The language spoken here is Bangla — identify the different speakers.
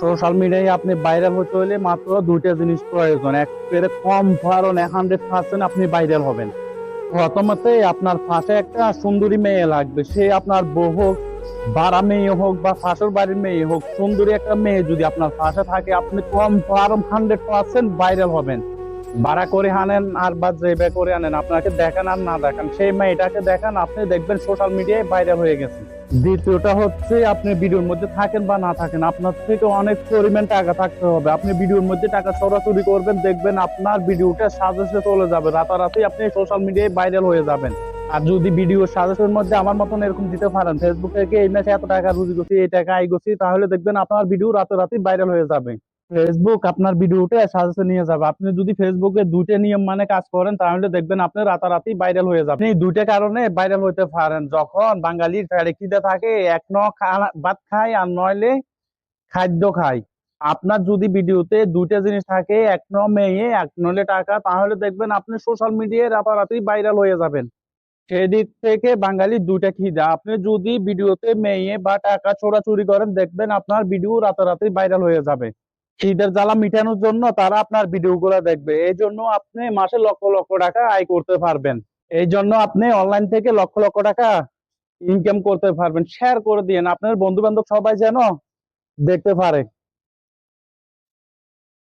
Speaker 1: সোশ্যাল মিডিয়ায় আপনি ভাইরাল হতে হলে মাত্র দুইটা জিনিস প্রয়োজন। একেবারে কম কারণ 100% আপনি ভাইরাল হবেন। প্রথমতে আপনার পাশে একটা সুন্দরী মেয়ে লাগবে, সে আপনার বউ হোক, ভাড়া মেয়ে হোক বা পাশের বাড়ির মেয়ে হোক, সুন্দরী একটা মেয়ে যদি আপনার পাশে থাকে আপনি কম কারণ 100% ভাইরাল হবেন। ভাড়া করে আনেন আর বা যেভাবে করে আনেন, আপনাকে দেখান আর না দেখান, সেই মেয়েটাকে দেখান, আপনি দেখবেন সোশ্যাল মিডিয়ায় ভাইরাল হয়ে গেছে। দ্বিতীয়টা হচ্ছে আপনি ভিডিওর মধ্যে থাকেন বা না থাকেন, আপনার থেকে অনেক পরিমাণ টাকা থাকতে হবে। আপনি ভিডিওর মধ্যে টাকা ছড়াছড়ি করবেন, দেখবেন আপনার ভিডিওটা সাজেশনে চলে যাবে, রাতারাতি আপনি সোশ্যাল মিডিয়ায় ভাইরাল হয়ে যাবেন। আর যদি ভিডিও সাজেশনের মধ্যে আমার মতন এরকম দিতে পারেন, ফেসবুক থেকে এই মাসে এত টাকা রুজি করছি, এই টাকা আয় করছি, তাহলে দেখবেন আপনার ভিডিও রাতারাতি ভাইরাল হয়ে যাবে। ফেসবুক আপনার ভিডিওটা সাজেশন নিয়ে যাবে। আপনি যদি ফেসবুকে দুইটা নিয়ম মানে কাজ করেন, তাহলে দেখবেন আপনি রাতারাতি ভাইরাল হয়ে যাবে। আপনি দুইটা কারণে ভাইরাল হতে পারেন। যখন বাঙালির পেটে খিদে থাকে, এক ন ভাত খায় আর নইলে খাদ্য খায়। আপনার যদি ভিডিওতে দুইটা জিনিস থাকে, এক ন মেয়ে এক নইলে টাকা, তাহলে দেখবেন আপনি সোশ্যাল মিডিয়ায় রাতারাতি ভাইরাল হয়ে যাবেন। সেদিক থেকে বাঙালির দুইটা খিদা, আপনি যদি ভিডিওতে মেয়ে বা টাকা চোরাচুরি করেন, দেখবেন আপনার ভিডিও রাতারাতি ভাইরাল হয়ে যাবে। খিদের জ্বালা মিটানোর জন্য তারা আপনার ভিডিও গুলো দেখবে, এই জন্য আপনি মাসে লক্ষ লক্ষ টাকা আয় করতে পারবেন। এই জন্য আপনি অনলাইন থেকে লক্ষ লক্ষ টাকা ইনকাম করতে পারবেন। শেয়ার করে দিন, আপনার বন্ধু বান্ধব সবাই যেন দেখতে পারে।